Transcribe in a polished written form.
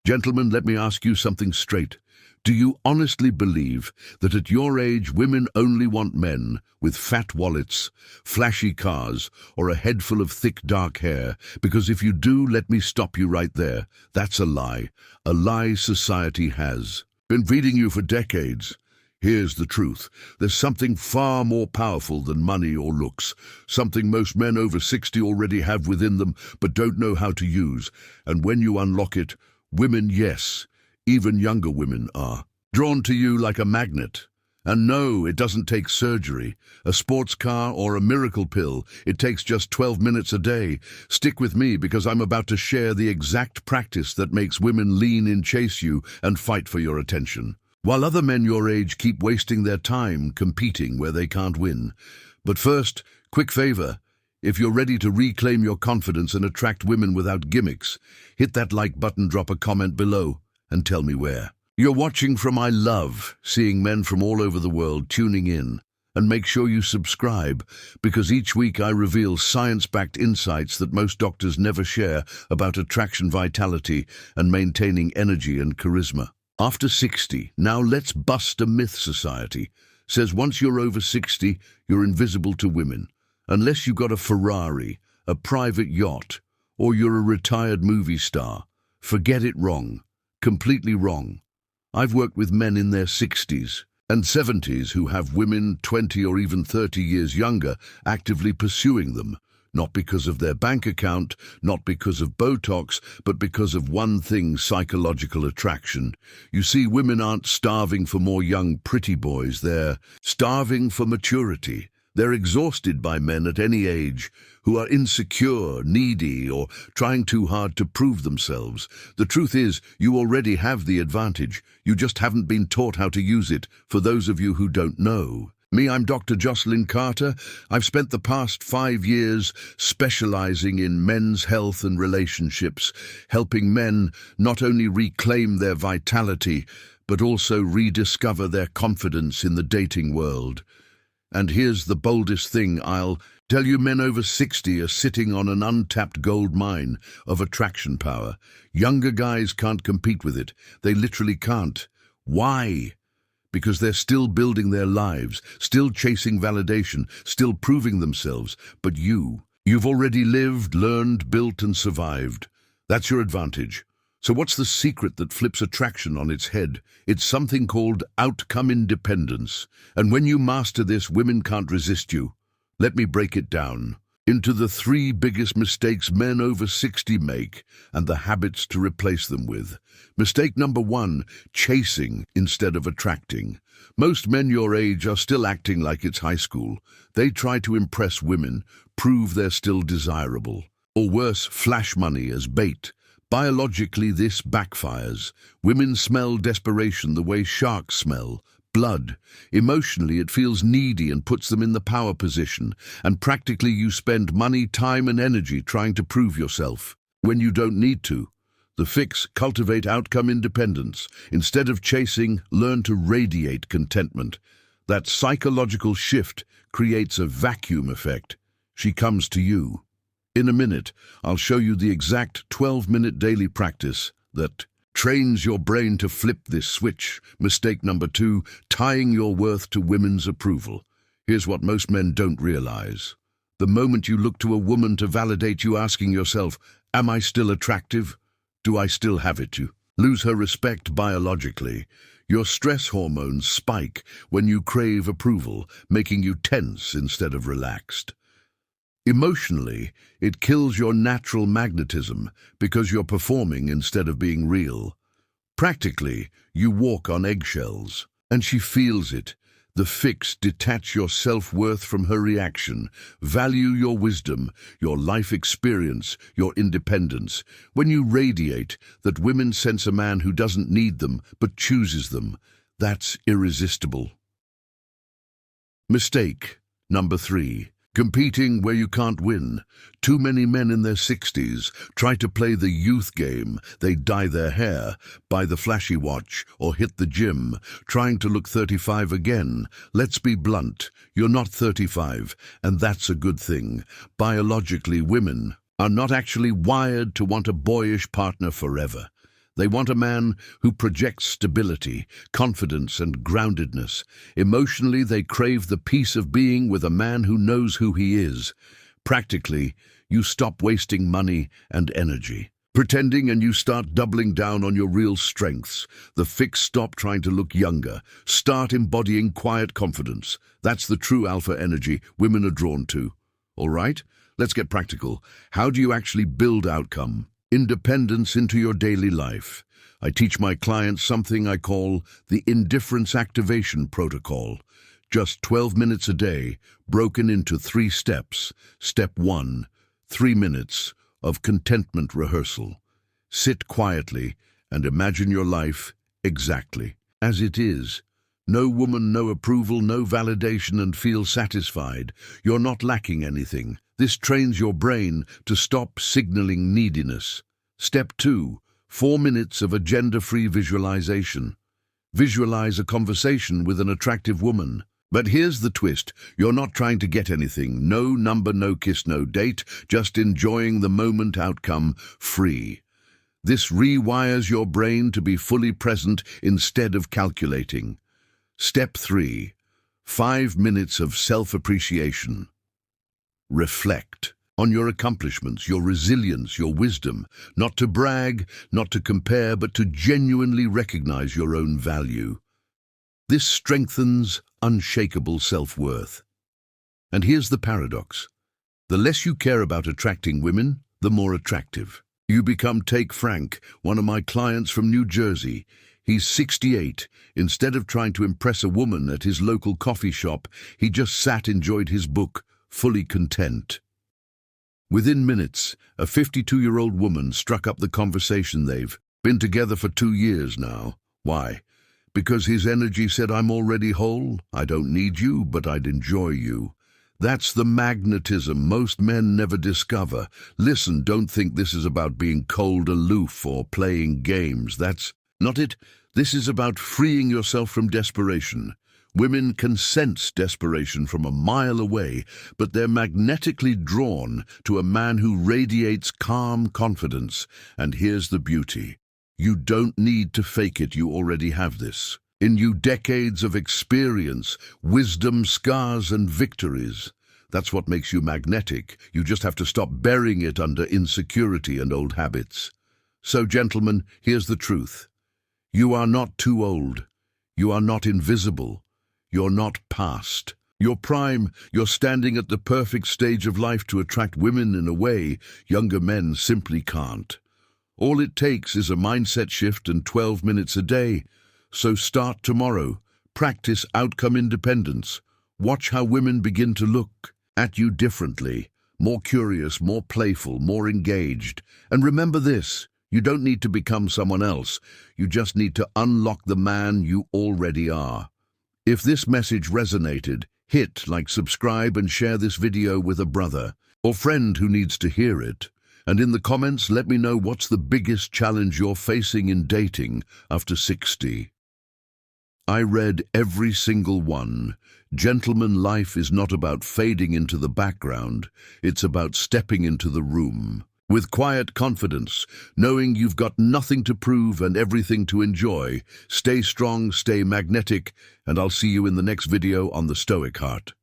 Gentlemen, let me ask you something straight. Do you honestly believe that at your age women only want men with fat wallets, flashy cars, or a head full of thick dark hair? Because if you do, let me stop you right there. That's a lie society has been feeding you for decades. Here's the truth. There's something far more powerful than money or looks, something most men over 60 already have within them but don't know how to use. And when you unlock it, women, yes, even younger women are drawn to you like a magnet. And no, it doesn't take surgery, a sports car, or a miracle pill. It takes just 12 minutes a day. Stick with me because I'm about to share the exact practice that makes women lean in, chase you, and fight for your attention, while other men your age keep wasting their time competing where they can't win. But first, quick favor. If you're ready to reclaim your confidence and attract women without gimmicks, hit that like button, drop a comment below, and tell me where you're watching from. I love seeing men from all over the world tuning in. And make sure you subscribe, because each week I reveal science-backed insights that most doctors never share about attraction, vitality, and maintaining energy and charisma. After 60, now let's bust a myth society says once you're over 60, you're invisible to women. Unless you got a Ferrari, a private yacht, or you're a retired movie star. Forget it. Wrong. Completely wrong. I've worked with men in their 60s and 70s who have women 20 or even 30 years younger actively pursuing them, not because of their bank account, not because of Botox, but because of one thing: psychological attraction. You see, women aren't starving for more young, pretty boys. They're starving for maturity. They're exhausted by men at any age who are insecure, needy, or trying too hard to prove themselves. The truth is, you already have the advantage. You just haven't been taught how to use it. For those of you who don't know, I'm Dr. Jocelyn Carter. I've spent the past 5 years specializing in men's health and relationships, helping men not only reclaim their vitality, but also rediscover their confidence in the dating world. And here's the boldest thing I'll tell you: men over 60 are sitting on an untapped gold mine of attraction power. Younger guys can't compete with it. They literally can't. Why? Because they're still building their lives, still chasing validation, still proving themselves. But you've already lived, learned, built, and survived. That's your advantage. So what's the secret that flips attraction on its head? It's something called outcome independence. And when you master this, women can't resist you. Let me break it down into the 3 biggest mistakes men over 60 make and the habits to replace them with. Mistake number 1, chasing instead of attracting. Most men your age are still acting like it's high school. They try to impress women, prove they're still desirable, or worse, flash money as bait. Biologically, this backfires. Women smell desperation the way sharks smell blood. Emotionally, it feels needy and puts them in the power position. And practically, you spend money, time, and energy trying to prove yourself when you don't need to. The fix: cultivate outcome independence. Instead of chasing, learn to radiate contentment. That psychological shift creates a vacuum effect. She comes to you. In a minute, I'll show you the exact 12-minute daily practice that trains your brain to flip this switch. Mistake number 2, tying your worth to women's approval. Here's what most men don't realize. The moment you look to a woman to validate you, asking yourself, am I still attractive? Do I still have it? You lose her respect biologically. Your stress hormones spike when you crave approval, making you tense instead of relaxed. Emotionally, it kills your natural magnetism because you're performing instead of being real. Practically, you walk on eggshells, and she feels it. The fix: detach your self-worth from her reaction. Value your wisdom, your life experience, your independence. When you radiate that, women sense a man who doesn't need them but chooses them. That's irresistible. Mistake number 3. Competing where you can't win. Too many men in their 60s try to play the youth game. They dye their hair, buy the flashy watch, or hit the gym, trying to look 35 again. Let's be blunt, you're not 35, and that's a good thing. Biologically, women are not actually wired to want a boyish partner forever. They want a man who projects stability, confidence, and groundedness. Emotionally, they crave the peace of being with a man who knows who he is. Practically, you stop wasting money and energy pretending, and you start doubling down on your real strengths. The fix: stop trying to look younger. Start embodying quiet confidence. That's the true alpha energy women are drawn to. All right, let's get practical. How do you actually build outcome? Independence into your daily life. I teach my clients something I call the indifference activation protocol. Just 12 minutes a day, broken into 3 steps. Step 1, 3 minutes of contentment rehearsal. Sit quietly and imagine your life exactly as it is. No woman, no approval, no validation, and feel satisfied. You're not lacking anything. This trains your brain to stop signaling neediness. Step 2, 4 minutes of agenda-free visualization. Visualize a conversation with an attractive woman. But here's the twist. You're not trying to get anything. No number, no kiss, no date. Just enjoying the moment. Outcome free. This rewires your brain to be fully present instead of calculating. Step 3, 5 minutes of self-appreciation. Reflect on your accomplishments, your resilience, your wisdom. Not to brag, not to compare, but to genuinely recognize your own value. This strengthens unshakable self-worth. And here's the paradox. The less you care about attracting women, the more attractive you become. Take Frank, one of my clients from New Jersey. He's 68. Instead of trying to impress a woman at his local coffee shop, he just sat, enjoyed his book, fully content. Within minutes, a 52-year-old woman struck up the conversation. They've been together for 2 years now. Why? Because his energy said, I'm already whole. I don't need you, but I'd enjoy you. That's the magnetism most men never discover. Listen, don't think this is about being cold, aloof, or playing games. That's not it. This is about freeing yourself from desperation. Women can sense desperation from a mile away, but they're magnetically drawn to a man who radiates calm confidence. And here's the beauty. You don't need to fake it. You already have this in you. Decades of experience, wisdom, scars, and victories. That's what makes you magnetic. You just have to stop burying it under insecurity and old habits. So, gentlemen, here's the truth. You are not too old. You are not invisible. You're not past your prime. You're standing at the perfect stage of life to attract women in a way younger men simply can't. All it takes is a mindset shift and 12 minutes a day. So start tomorrow. Practice outcome independence. Watch how women begin to look at you differently, more curious, more playful, more engaged. And remember this, you don't need to become someone else. You just need to unlock the man you already are. If this message resonated, hit like, subscribe, and share this video with a brother or friend who needs to hear it. And in the comments, let me know what's the biggest challenge you're facing in dating after 60. I read every single one. Gentlemen, life is not about fading into the background. It's about stepping into the room with quiet confidence, knowing you've got nothing to prove and everything to enjoy. Stay strong, stay magnetic, and I'll see you in the next video on the Stoic Heart.